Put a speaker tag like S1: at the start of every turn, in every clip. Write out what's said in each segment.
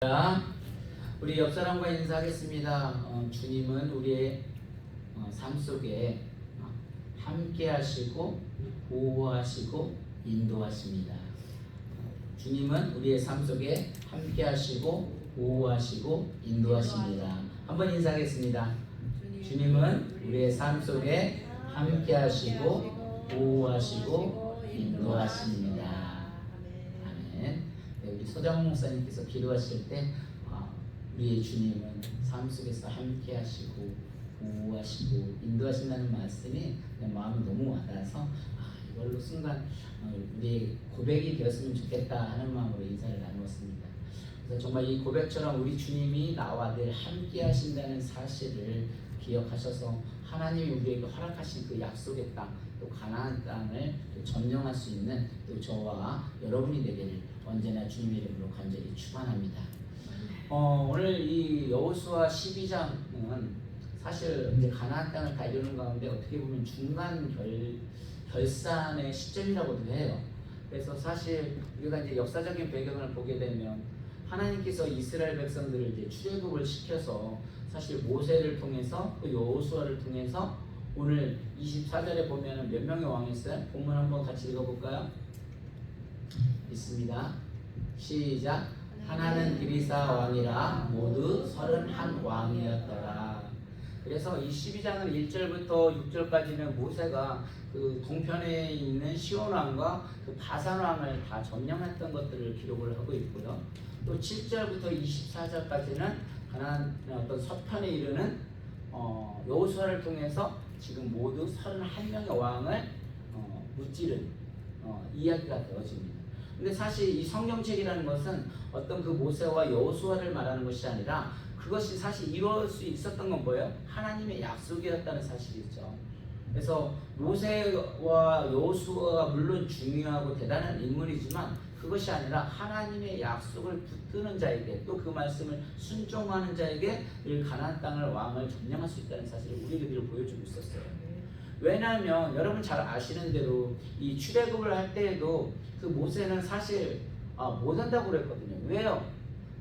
S1: 자, 우리 옆 사람과 인사하겠습니다. 주님은 우리의 삶 속에 함께 하시고 보호하시고 인도하십니다. 주님은 우리의 삶 속에 함께 하시고 보호하시고 인도하십니다. 한번 인사하겠습니다. 주님은 우리의 삶 속에 함께 하시고 보호하시고 인도하십니다. 아멘. 우리 소장 목사님께서 기도하실 때 우리의 주님은 삶 속에서 함께 하시고 보호하시고 인도하신다는 말씀이 내 마음이 너무 와닿아서 이걸로 순간 우리의 고백이 되었으면 좋겠다 하는 마음으로 인사를 나누었습니다. 그래서 정말 이 고백처럼 우리 주님이 나와 늘 함께 하신다는 사실을 기억하셔서 하나님이 우리에게 허락하신 그 약속의 땅, 또 가나안 땅을 또 점령할 수 있는 또 저와 여러분이 되기를 언제나 주님의 이름으로 간절히 축원합니다. 오늘 이 여호수아 12장은 사실 이제 가나안 땅을 다 이루는 가운데 어떻게 보면 중간 결산의 시점이라고도 해요. 그래서 사실 우리가 이제 역사적인 배경을 보게 되면 하나님께서 이스라엘 백성들을 이제 출애굽을 시켜서 사실 모세를 통해서 또 여호수아를 통해서 오늘 24절에 보면은 몇 명의 왕이 있어요? 본문 한번 같이 읽어볼까요? 있습니다. 시작. 하나는 드리사 왕이라 모두 31 왕이었더라. 그래서 이 12장은 1절부터 6절까지는 모세가 그 동편에 있는 시온 왕과 그 바산 왕을 다 점령했던 것들을 기록을 하고 있고요. 또 7절부터 24절까지는 하나님 어떤 서편에 이르는 여호수아를 통해서 지금 모두 31명의 왕을 무찌른 이야기가 되어집니다. 근데 사실 이 성경책이라는 것은 어떤 그 모세와 여호수아를 말하는 것이 아니라 그것이 사실 이룰 수 있었던 건 뭐예요? 하나님의 약속이었다는 사실이죠. 그래서 모세와 여호수아가 물론 중요하고 대단한 인물이지만 그것이 아니라 하나님의 약속을 붙드는 자에게 또 그 말씀을 순종하는 자에게 늘 가나안 땅을 왕을 점령할 수 있다는 사실을 우리에게 보여주고 있었어요. 왜냐하면 여러분 잘 아시는 대로 이 출애굽을 할 때에도 그 모세는 사실 못 한다고 그랬거든요. 왜요?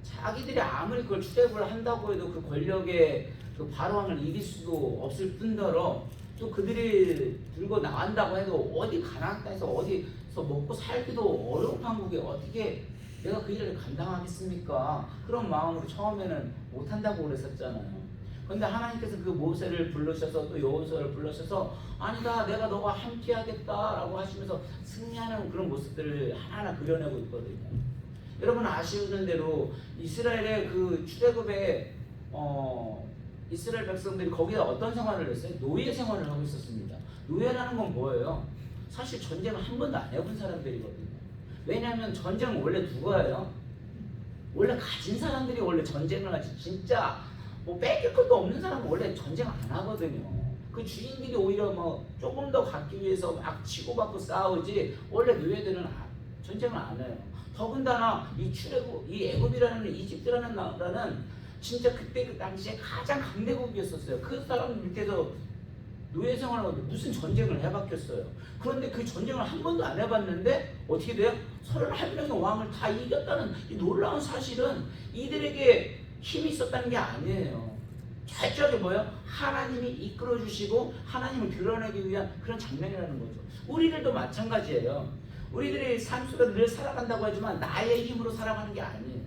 S1: 자기들이 아무리 그걸 출애굽을 한다고 해도 그 권력의 그 바로왕을 이길 수도 없을 뿐더러 또 그들이 들고 나간다고 해도 어디 가나안 땅에서 어디서 먹고 살기도 어려운 판국에 어떻게 내가 그 일을 감당하겠습니까? 그런 마음으로 처음에는 못한다고 그랬었잖아요. 그런데 하나님께서 그 모세를 불러셔서 또 여호수아를 불러셔서 아니다 내가 너와 함께 하겠다라고 하시면서 승리하는 그런 모습들을 하나하나 그려내고 있거든요. 여러분 아시는 대로 이스라엘의 그 출애굽에 이스라엘 백성들이 거기에 어떤 생활을 했어요? 노예 생활을 하고 있었습니다. 노예라는 건 뭐예요? 사실 전쟁을 한 번도 안 해본 사람들이거든요. 왜냐하면 전쟁은 원래 누가 해요? 원래 가진 사람들이 원래 전쟁을 하지 진짜 뭐 뺏길 것도 없는 사람은 원래 전쟁 안 하거든요. 그 주인들이 오히려 뭐 조금 더 갖기 위해서 막 치고받고 싸우지 원래 노예들은 전쟁을 안 해요. 더군다나 이 출애굽, 이 애굽이라는 이집트라는 나라는 진짜 그때 그 당시에 가장 강대국이었었어요. 그 사람 밑에서 노예 생활을 하고 무슨 전쟁을 해봤겠어요. 그런데 그 전쟁을 한 번도 안 해봤는데 어떻게 돼요? 31명의 왕을 다 이겼다는 이 놀라운 사실은 이들에게 힘이 있었다는 게 아니에요. 철저하게 뭐예요? 하나님이 이끌어주시고 하나님을 드러내기 위한 그런 장면이라는 거죠. 우리들도 마찬가지예요. 우리들이 삶 속에 늘 살아간다고 하지만 나의 힘으로 살아가는 게 아니에요.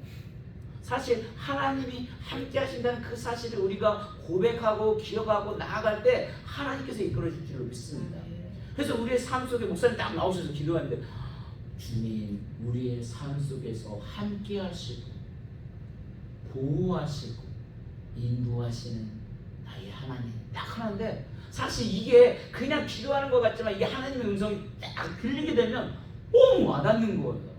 S1: 사실 하나님이 함께 하신다는 그 사실을 우리가 고백하고 기억하고 나아갈 때 하나님께서 이끌어줄 줄로 믿습니다. 그래서 우리의 삶 속에 목사님 딱 나오셔서 기도하는데 주님 우리의 삶 속에서 함께 하시고 보호하시고 인도하시는 나의 하나님 딱 하나인데 사실 이게 그냥 기도하는 것 같지만 이게 하나님의 음성이 딱 들리게 되면 뻥 와닿는 거예요.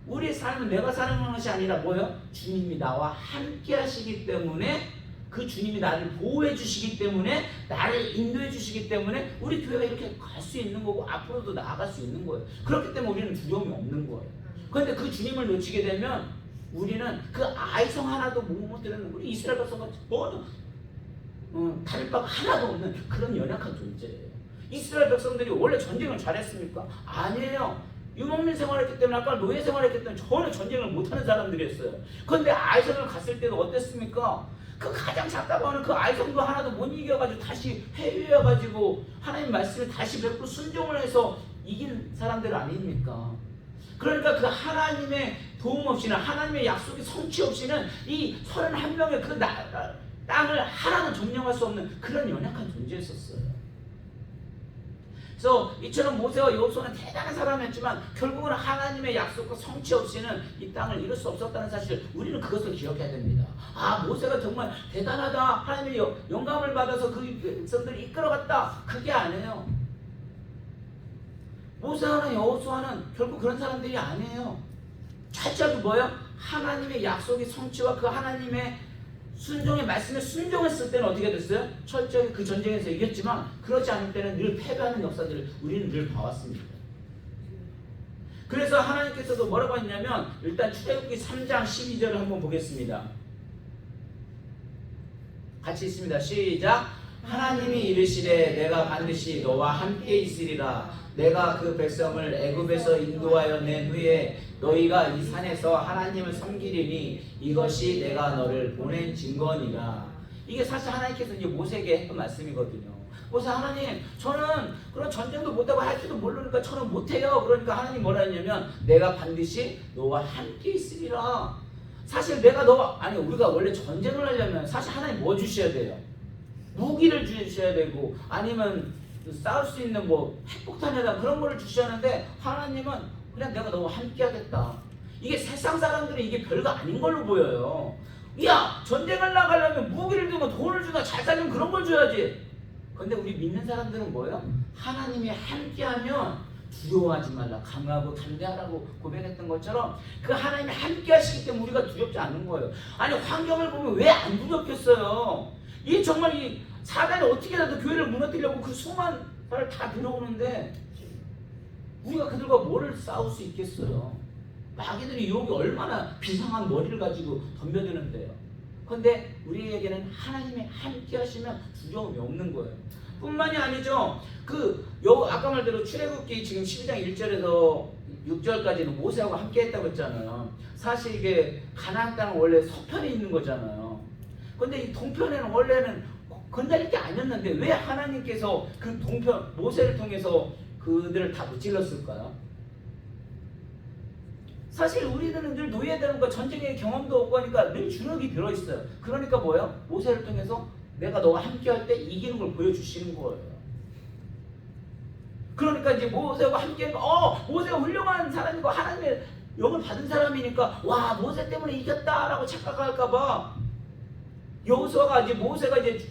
S1: 우리의 삶은 내가 사랑하는 것이 아니라 뭐예요? 주님이 나와 함께 하시기 때문에 그 주님이 나를 보호해 주시기 때문에 나를 인도해 주시기 때문에 우리 교회가 이렇게 갈 수 있는 거고 앞으로도 나아갈 수 있는 거예요. 그렇기 때문에 우리는 두려움이 없는 거예요. 그런데 그 주님을 놓치게 되면 우리는 그 아이성 하나도 못 드리는 우리 이스라엘 백성같이 다를 바가 하나도 없는 그런 연약한 존재예요. 이스라엘 백성들이 원래 전쟁을 잘했습니까? 아니에요. 유목민 생활했기 때문에 아까 노예 생활했기 때문에 전혀 전쟁을 못하는 사람들이었어요. 그런데 아이성을 갔을 때도 어땠습니까? 그 가장 작다고 하는 그 아이성도 하나도 못 이겨가지고 다시 회유해가지고 하나님 말씀을 다시 100% 순종을 해서 이긴 사람들 아닙니까? 그러니까 그 하나님의 도움 없이는 하나님의 약속의 성취 없이는 이 31명의 그 땅을 하나도 점령할 수 없는 그런 연약한 존재였었어요. 그래서 이처럼 모세와 여호수아는 대단한 사람이었지만 결국은 하나님의 약속과 성취 없이는 이 땅을 이룰 수 없었다는 사실 우리는 그것을 기억해야 됩니다. 아, 모세가 정말 대단하다, 하나님의 영감을 받아서 그 백성들을 이끌어갔다, 그게 아니에요. 모세와 여호수아는 결국 그런 사람들이 아니에요. 철저하게 뭐예요? 하나님의 약속의 성취와 그 하나님의 순종의 말씀에 순종했을 때는 어떻게 됐어요? 철저하게 그 전쟁에서 이겼지만 그렇지 않을 때는 늘 패배하는 역사들을 우리는 늘 봐왔습니다. 그래서 하나님께서도 뭐라고 했냐면 일단 출애굽기 3장 12절을 한번 보겠습니다. 같이 있습니다. 시작. 하나님이 이르시되 내가 반드시 너와 함께 있으리라. 내가 그 백성을 애굽에서 인도하여 낸 후에 너희가 이 산에서 하나님을 섬기리니 이것이 내가 너를 보낸 증거니라. 이게 사실 하나님께서 이제 모세에게 했던 말씀이거든요. 모세, 하나님, 저는 그런 전쟁도 못하고 할지도 모르니까 저는 못해요. 그러니까 하나님 뭐라 했냐면 내가 반드시 너와 함께 있으리라. 사실 내가 우리가 원래 전쟁을 하려면 사실 하나님 뭐 주셔야 돼요? 무기를 주셔야 되고 아니면 싸울 수 있는 뭐 핵폭탄이나 그런 거를 주셔야 하는데 하나님은 그냥 내가 너와 함께 하겠다. 이게 세상 사람들은 이게 별거 아닌 걸로 보여요. 야, 전쟁을 나가려면 무기를 주고 돈을 주나 잘 살면 그런 걸 줘야지. 근데 우리 믿는 사람들은 뭐예요? 하나님이 함께하면 두려워하지 말라, 강하고 담대하라고 고백했던 것처럼 그 하나님이 함께 하시기 때문에 우리가 두렵지 않는 거예요. 아니, 환경을 보면 왜 안 두렵겠어요? 이 정말 이 사단이 어떻게라도 교회를 무너뜨리려고 그 수많은 사람을 다 들어오는데 우리가 그들과 뭐를 싸울 수 있겠어요? 마귀들이 유혹이 얼마나 비상한 머리를 가지고 덤벼드는데요. 그런데 우리에게는 하나님이 함께 하시면 두려움이 없는 거예요. 뿐만이 아니죠. 아까 말대로 출애굽기 지금 12장 1절에서 6절까지는 모세하고 함께 했다고 했잖아요. 사실 이게 가나안 땅은 원래 서편에 있는 거잖아요. 근데 이 동편에는 원래는 건드릴 게 아니었는데 왜 하나님께서 그 동편 모세를 통해서 그들을 다 무찔렀을까요? 사실 우리들은 늘 노예되는 거 전쟁의 경험도 없고 하니까 늘 주눅이 들어있어요. 그러니까 뭐예요? 모세를 통해서 내가 너와 함께 할 때 이기는 걸 보여주시는 거예요. 그러니까 이제 모세와 함께 모세가 훌륭한 사람이고 하나님의 영을 받은 사람이니까 와, 모세 때문에 이겼다라고 착각할까봐 여호수아가 이제 모세가 이제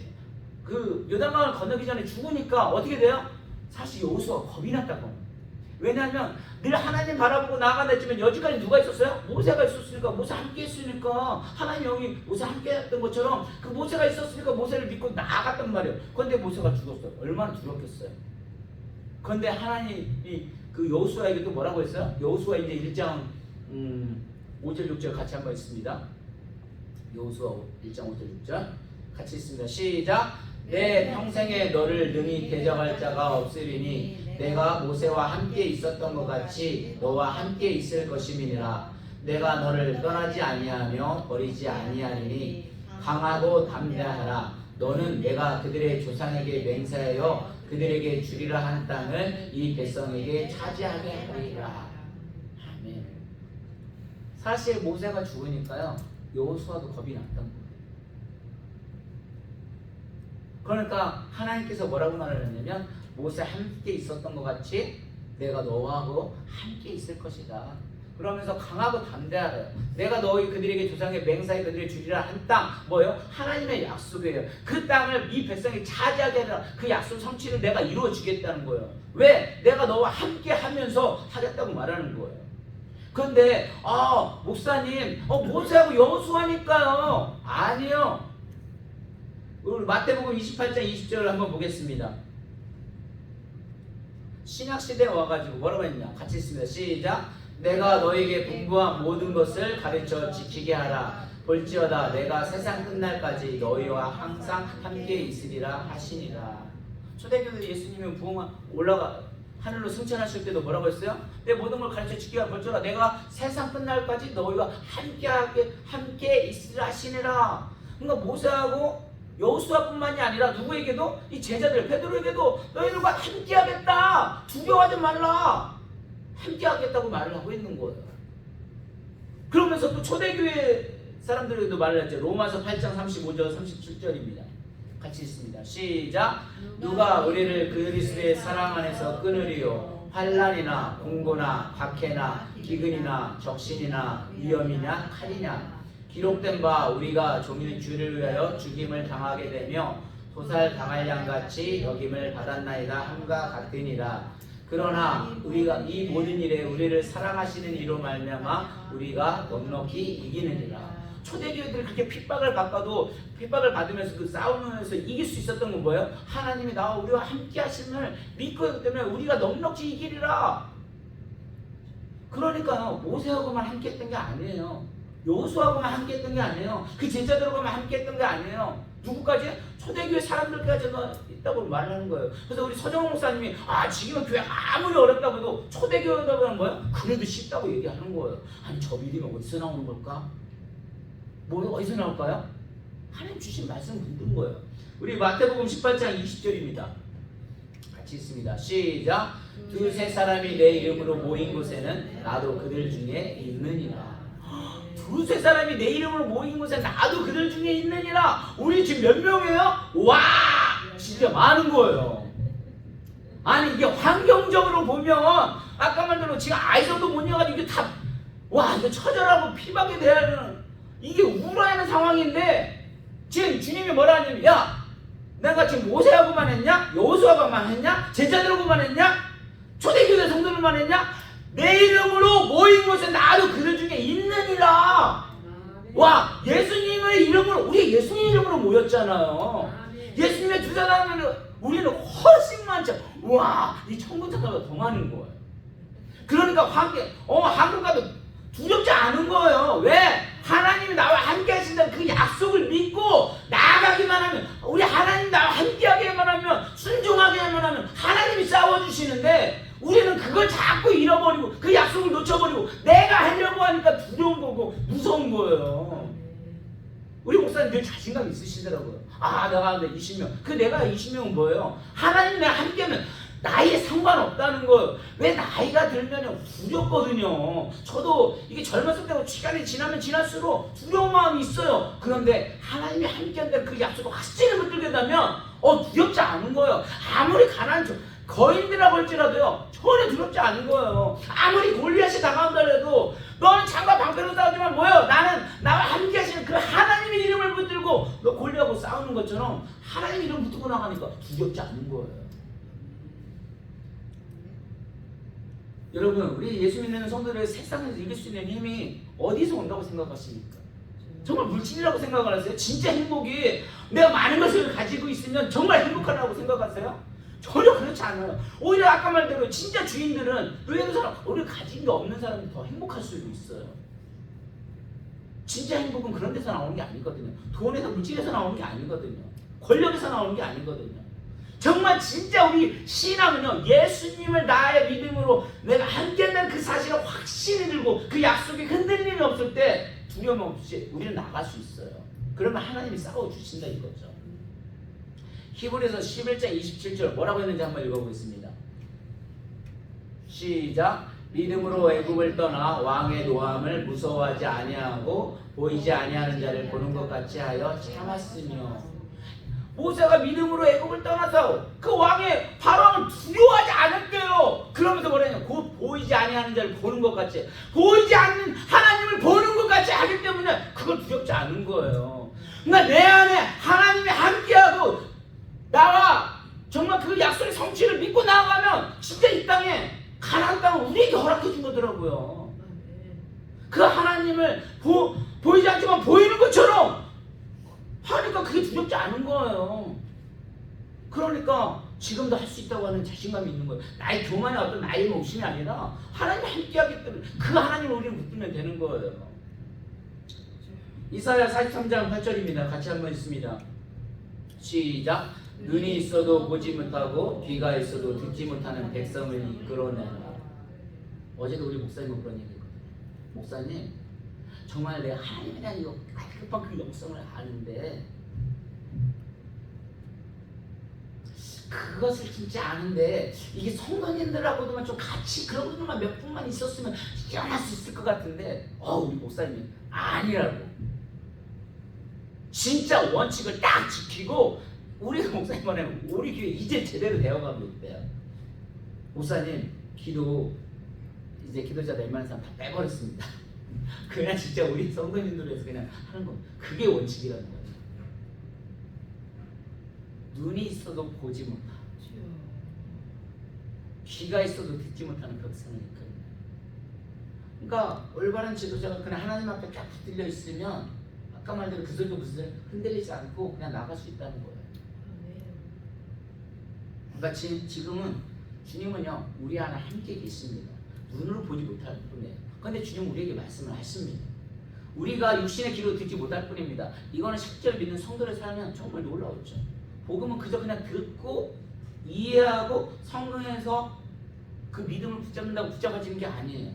S1: 그 요단강을 건너기 전에 죽으니까 어떻게 돼요? 사실 여호수아가 겁이 났다고. 왜냐하면 늘 하나님 바라보고 나아간다지만 여지까지 누가 있었어요? 모세가 있었으니까, 모세 함께 했으니까 하나님 영이 모세 함께 했던 것처럼 그 모세가 있었으니까 모세를 믿고 나아갔단 말이에요. 그런데 모세가 죽었어요. 얼마나 두렵겠어요. 그런데 하나님이 그 여호수아에게도 뭐라고 했어요? 여호수아 이제 1장 5절 6절 같이 한번 있습니다. 여호수아 1장 5절 6절 같이 있습니다. 시작. 내 평생에 너를 능히 대적할 자가 없으리니 내가 모세와 함께 있었던 것 같이 너와 함께 있을 것임이니라. 내가 너를 떠나지 아니하며 버리지 아니하리니 강하고 담대하라. 너는 내가 그들의 조상에게 맹세하여 그들에게 주리라 한 땅을 이 백성에게 차지하게 하리라. 아멘. 사실 모세가 죽으니까요 여호수아도 겁이 났던 거예요. 그러니까 하나님께서 뭐라고 말을 했냐면 모세 함께 있었던 것 같이 내가 너하고 함께 있을 것이다. 그러면서 강하고 담대하래요. 내가 너희 그들에게 조상의 맹세에 그들의 주리라 한 땅, 뭐예요? 하나님의 약속이에요. 그 땅을 이 백성이 차지하게 하라. 그 약속 성취를 내가 이루어 주겠다는 거예요. 왜? 내가 너와 함께 하면서 하겠다고 말하는 거예요. 그런데 목사님 모세하고 여호수아니까요. 아니요. 우리 마태복음 28장 20절을 한번 보겠습니다. 신약시대에 와가지고 뭐라고 했냐? 같이 있습니다. 시작. 내가 너에게 분부한 모든 것을 가르쳐 지키게 하라. 볼지어다 내가 세상 끝날까지 너희와 항상 함께 있으리라 하시니라. 초대교회 예수님은 부흥 하늘로 승천하실 때도 뭐라고 했어요? 내 모든 걸 가르쳐 주기가 벌써라 내가 세상 끝날까지 너희와 함께 있으라 하시니라. 그러니까 모세하고 여호수아뿐만이 아니라 누구에게도 이 제자들 베드로에게도 너희들과 함께 하겠다. 두려워하지 말라. 함께 하겠다고 말을 하고 있는 거예요. 그러면서 또 초대교회 사람들에게도 말을 했죠. 로마서 8장 35절 37절입니다. 같이 있습니다. 시작. 누가 우리를 그리스도의 사랑 안에서 끊으리요. 환난이나 공고나 박해나 기근이나 적신이나 위험이냐 칼이냐. 기록된 바 우리가 종일 주를 위하여 죽임을 당하게 되며 도살 당할 양같이 여김을 받았나이다 함과 같으니라. 그러나 우리가 이 모든 일에 우리를 사랑하시는 이로 말미암아 우리가 넉넉히 이기느니라. 초대교회들이 그렇게 핍박을 받으면서 그 싸우면서 이길 수 있었던 건 뭐예요? 하나님이 나와 우리와 함께 하심을 믿고 있기 때문에 우리가 넉넉히 이기리라. 그러니까요, 모세하고만 함께 했던 게 아니에요. 여호수아하고만 함께 했던 게 아니에요. 그 제자들하고만 함께 했던 게 아니에요. 누구까지? 초대교회 사람들까지 있다고 말하는 거예요. 그래서 우리 서정호 목사님이 지금은 교회 아무리 어렵다고 해도 초대교회라고 하는 거예요? 그래도 쉽다고 얘기하는 거예요. 아니 저 믿음이 어디서 나오는 걸까? 어디서 나올까요? 하나님 주신 말씀 믿는 거예요. 우리 마태복음 18장 20절입니다. 같이 있습니다. 시작. 두세 사람이 내 이름으로 모인 곳에는 나도 그들 중에 있느니라. 두세 사람이 내 이름으로 모인 곳에 나도 그들 중에 있느니라. 우리 지금 몇 명이에요? 와, 진짜 많은 거예요. 아니 이게 환경적으로 보면 아까 말대로 지금 아이성도 못 이어가지고 이게 다 이거 처절하고 피박에 대한 이게 우울해하는 상황인데 지금 주님이 뭐라 하냐면 야 내가 지금 모세하고만 했냐? 여호수아하고만 했냐? 제자들하고만 했냐? 초대교회 성도들만 했냐? 내 이름으로 모인 곳에 나도 그들 중에 있느니라. 와, 예수님의 이름으로, 우리 예수님 이름으로 모였잖아요. 예수님의 주자라면 우리는 훨씬 많죠. 와, 이 천국 천사보다 더 많은 거예요. 그러니까 한국 가도 두렵지 않은 거예요. 왜? 하나님이 나와 함께 하신다는 그 약속을 믿고 나아가기만 하면, 우리 하나님 나와 함께 하기만 하면, 순종하기만 하면 하나님이 싸워주시는데 우리는 그걸 자꾸 잃어버리고 그 약속을 놓쳐버리고 내가 하려고 하니까 두려운 거고 무서운 거예요. 우리 목사님 늘 자신감 있으시더라고요. 내가 20명. 내가 20명은 뭐예요? 하나님 내가 함께하면 나이에 상관없다는 거예요. 왜 나이가 들면 두렵거든요. 저도 이게 젊었을 때고 시간이 지나면 지날수록 두려운 마음이 있어요. 그런데 하나님이 함께한다는 그 약속을 확실히 붙들게 되면 두렵지 않은 거예요. 아무리 가난한 거인들이라고 할지라도요 전혀 두렵지 않은 거예요. 아무리 골리앗이 다가온다 해도 너는 창과 방패로 싸우지만 뭐예요? 나는 나와 함께 하시는 그 하나님의 이름을 붙들고 너 골리앗하고 싸우는 것처럼 하나님 이름 붙들고 나가니까 두렵지 않은 거예요. 여러분, 우리 예수 믿는 성도들의 세상에서 이길 수 있는 힘이 어디서 온다고 생각하십니까? 정말 물질이라고 생각을 하세요? 진짜 행복이 내가 많은 것을 가지고 있으면 정말 행복하다고 생각하세요? 전혀 그렇지 않아요. 오히려 아까 말대로 진짜 주인들은 의외로 우리가 가진 게 없는 사람이 더 행복할 수도 있어요. 진짜 행복은 그런 데서 나오는 게 아니거든요. 돈에서 물질에서 나오는 게 아니거든요. 권력에서 나오는 게 아니거든요. 정말 진짜 우리 신앙은요, 예수님을 나의 믿음으로 내가 함께한다는 그 사실을 확신이 들고 그 약속이 흔들림이 없을 때 두려움 없이 우리는 나갈 수 있어요. 그러면 하나님이 싸워주신다 이거죠. 히브리서 11장 27절 뭐라고 했는지 한번 읽어보겠습니다. 시작. 믿음으로 애굽을 떠나 왕의 노함을 무서워하지 아니하고 보이지 아니하는 자를 보는 것 같이 하여 참았으며. 모세가 믿음으로 애굽을 떠나서 그 왕의 바로를 두려워하지 않을게요. 그러면서 뭐라냐? 곧 보이지 아니하는 자를 보는 것 같이, 보이지 않는 하나님을 보는 것 같이 하기 때문에 그걸 두렵지 않은 거예요. 그러니까 내 안에 하나님이 함께하고 나와 정말 그 약속의 성취를 믿고 나아가면 진짜 이 땅에 가나안 땅을 우리에게 허락해 준 거더라고요. 그 하나님을 보이지 않지만 보이는 것처럼 하니까 그게 두렵지 않은 거예요. 그러니까 지금도 할 수 있다고 하는 자신감이 있는 거예요. 나의 교만의 어떤 나의 욕심이 아니라 하나님이 함께하기 때문에 그 하나님을 우리는 붙들면 되는 거예요. 이사야 43장 8절입니다. 같이 한번 읽습니다. 시작. 눈이 있어도 보지 못하고 귀가 있어도 듣지 못하는 백성을 이끌어내라. 어제도 우리 목사님은 그런 얘기했거든요. 목사님, 정말 내가 하나님에 대한 이거 급한 그 영성을 아는데 그것을 진짜 아는데 이게 성도님들하고도만 좀 같이 그런 분들만 몇 분만 있었으면 깨어날 수 있을 것 같은데 우리 목사님이 아니라고. 진짜 원칙을 딱 지키고 우리 목사님 말하면 우리 교회 이제 제대로 되어가고 있대요. 목사님 기도 이제 기도자 낼만한 사람 다 빼버렸습니다. 그냥 진짜 우리 성도님들 위해서 그냥 하는 거. 그게 원칙이라는 거예요. 눈이 있어도 보지 못하고 귀가 있어도 듣지 못하는 백성을 이끌어요. 그러니까 올바른 지도자가 그냥 하나님 앞에 딱 붙들려 있으면 아까 말대로 그 소리도 무슨 소리 흔들리지 않고 그냥 나갈 수 있다는 거예요. 그러니까 지금은 주님은요 우리 안에 함께 계십니다. 눈으로 보지 못할 뿐이에요. 그런데 주님은 우리에게 말씀을 하십니다. 우리가 육신의 귀로 듣지 못할 뿐입니다. 이거는 실제로 믿는 성도를 살면 정말 놀라웠죠. 복음은 그저 그냥 듣고 이해하고 성경에서 그 믿음을 붙잡는다고 붙잡아지는 게 아니에요.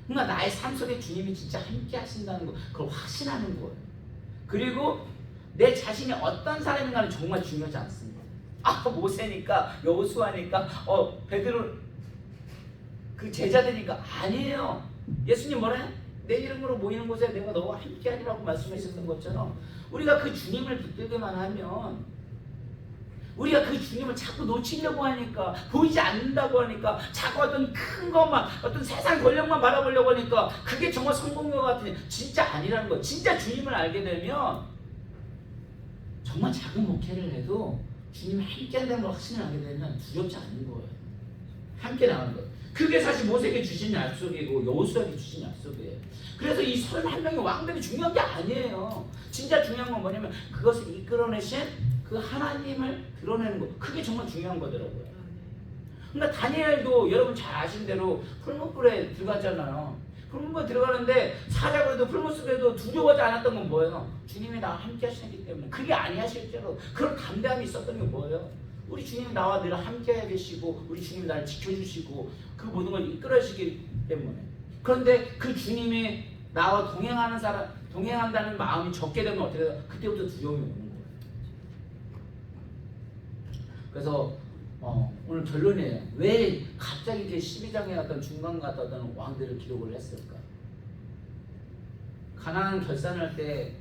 S1: 그러니까 나의 삶 속에 주님이 진짜 함께 하신다는 거, 그걸 확신하는 거예요. 그리고 내 자신이 어떤 사람인가는 정말 중요하지 않습니다. 모세니까 여호수아니까 베드로 그 제자들이니까 아니에요. 예수님 뭐래요? 내 이름으로 모이는 곳에 내가 너와 함께하리라고 말씀하셨던 것처럼 우리가 그 주님을 붙들기만 하면, 우리가 그 주님을 자꾸 놓치려고 하니까, 보이지 않는다고 하니까, 자꾸 어떤 큰 것만, 어떤 세상 권력만 바라보려고 하니까 그게 정말 성공력 같은 진짜 아니라는 거. 진짜 주님을 알게 되면 정말 작은 목회를 해도 주님이 함께 한다는 걸 확신을 하게 되면 두렵지 않는 거예요. 함께 나가는 거예요. 그게 사실 모세에게 주신 약속이고 여호수아에게 주신 약속이에요. 그래서 이 31명의 왕들이 중요한 게 아니에요. 진짜 중요한 건 뭐냐면 그것을 이끌어내신 그 하나님을 드러내는 거. 그게 정말 중요한 거더라고요. 그러니까 다니엘도 여러분 잘 아시는 대로 풀무불에 들어갔잖아요. 풀무불에 들어가는데 사자굴에도 풀무숲에도 두려워하지 않았던 건 뭐예요? 주님이 나와 함께 하시기 때문에. 그게 아니야 실제로. 그런 담대함이 있었던 게 뭐예요? 우리 주님이 나와 늘 함께 계시고 우리 주님이 나를 지켜주시고 그 모든 걸 이끌어주시기 때문에. 그런데 그 주님이 나와 동행한다는 마음이 적게 되면 어떻게 돼요? 그때부터 두려움이 오는 거예요. 그래서 오늘 결론이에요. 왜 갑자기 이렇게 12장에 어떤 중간 같은 어떤 왕들을 기록을 했을까? 가나안 결산할 때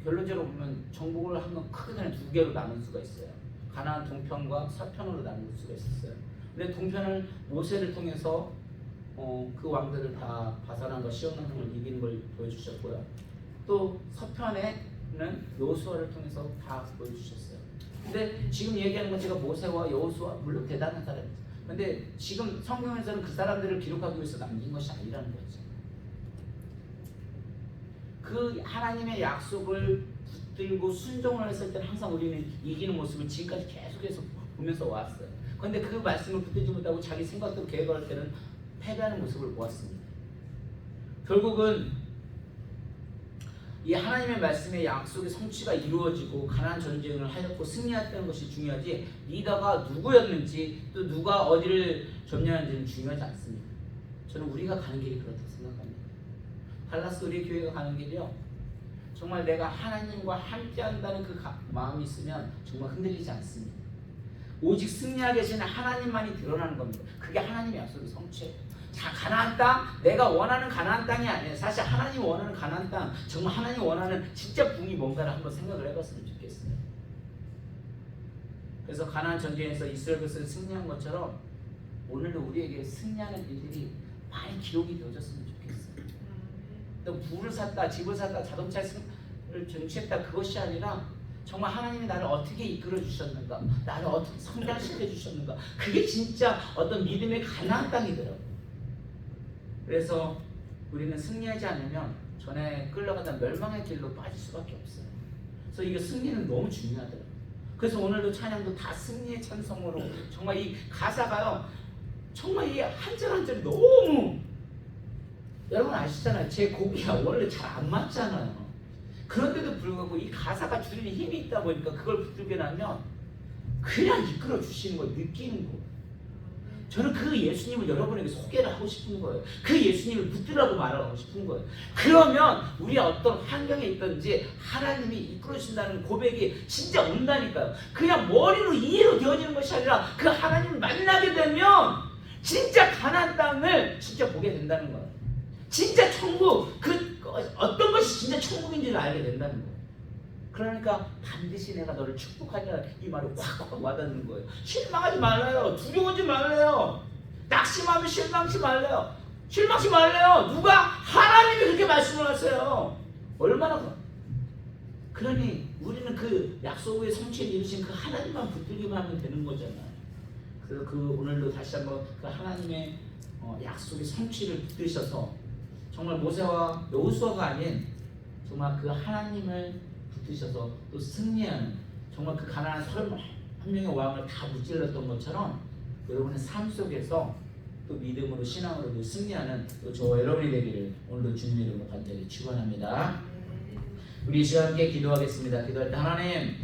S1: 결론적으로 보면 정복을 하면 크게 두 개로 나눌 수가 있어요. 가나안 동편과 서편으로 나눌 수가 있었어요. 근데 동편을 모세를 통해서 그 왕들을 다 바산한 것, 시온하는 걸 이기는 걸 보여주셨고요. 또 서편에는 여호수아를 통해서 다 보여주셨어요. 근데 지금 얘기하는 건 제가 모세와 여호수아 물론 대단한 사람이죠. 근데 지금 성경에서는 그 사람들을 기록하기 위해서 남긴 것이 아니라는 거죠. 그 하나님의 약속을 붙들고 순종을 했을 때는 항상 우리는 이기는 모습을 지금까지 계속해서 보면서 왔어요. 그런데 그 말씀을 붙들지 못하고 자기 생각대로 계획할 때는 패배하는 모습을 보았습니다. 결국은 이 하나님의 말씀의 약속의 성취가 이루어지고 가나안 전쟁을 하였고 승리했다는 것이 중요하지, 리더가 누구였는지 또 누가 어디를 점령했는지는 중요하지 않습니다. 저는 우리가 가는 길이 그렇다고 생각합니다. 달라스 우리 교회가 가는 길이요, 정말 내가 하나님과 함께한다는 그 마음이 있으면 정말 흔들리지 않습니다. 오직 승리하게 계시는 하나님만이 드러나는 겁니다. 그게 하나님의 약속의 성취예요. 자, 가나안 땅, 내가 원하는 가나안 땅이 아니에요. 사실 하나님 원하는 가나안 땅, 정말 하나님 원하는 진짜 붕이 뭔가를 한번 생각을 해봤으면 좋겠어요. 그래서 가나안 전쟁에서 이스라엘 백성이 승리한 것처럼 오늘도 우리에게 승리하는 일들이 많이 기록이 되어졌으면 좋겠어요. 또 부를 샀다, 집을 샀다, 자동차를 정치했다, 그것이 아니라 정말 하나님이 나를 어떻게 이끌어 주셨는가, 나를 어떻게 성장시켜 주셨는가, 그게 진짜 어떤 믿음의 가나안 땅이더라고요. 그래서 우리는 승리하지 않으면 전에 끌려가던 멸망의 길로 빠질 수밖에 없어요. 그래서 이게 승리는 너무 중요하더라고요. 그래서 오늘도 찬양도 다 승리의 찬송으로, 정말 이 가사가요, 정말 이 한 절 한 절이 너무, 여러분 아시잖아요. 제 곡이야 원래 잘 안 맞잖아요. 그런데도 불구하고 이 가사가 주는 힘이 있다 보니까 그걸 붙들게 나면 그냥 이끌어 주시는 거 느끼는 거. 저는 그 예수님을 여러분에게 소개를 하고 싶은 거예요. 그 예수님을 붙들라고 말하고 싶은 거예요. 그러면 우리 어떤 환경에 있든지 하나님이 이끌어 주신다는 고백이 진짜 온다니까요. 그냥 머리로 이해로 되어지는 것이 아니라 그 하나님을 만나게 되면 진짜 가나안 땅을 진짜 보게 된다는 거예요. 진짜 천국, 그 어떤 것이 진짜 천국인지를 알게 된다는 거예요. 그러니까 반드시 내가 너를 축복하리라, 이 말이 확확 와닿는 거예요. 실망하지 말래요. 두려워하지 말래요. 낙심하면 실망하지 말래요. 실망하지 말래요. 누가? 하나님이 그렇게 말씀을 하세요. 얼마나. 그러니 우리는 그 약속의 성취를 이루신 그 하나님만 붙들기만 하면 되는 거잖아요. 그래서 그 오늘도 다시 한번 그 하나님의 약속의 성취를 붙드셔서 정말 모세와 여호수아가 아닌 정말 그 하나님을 붙드셔서 또 승리하는, 정말 그 가나안 31명의 왕을 다 무찔렀던 것처럼 여러분의 삶 속에서 또 믿음으로 신앙으로 승리하는 또 저와 여러분이 되기를 오늘도 주님의 이름으로 간절히 축원합니다. 우리 이 시간 함께 기도하겠습니다. 기도할 때 하나님,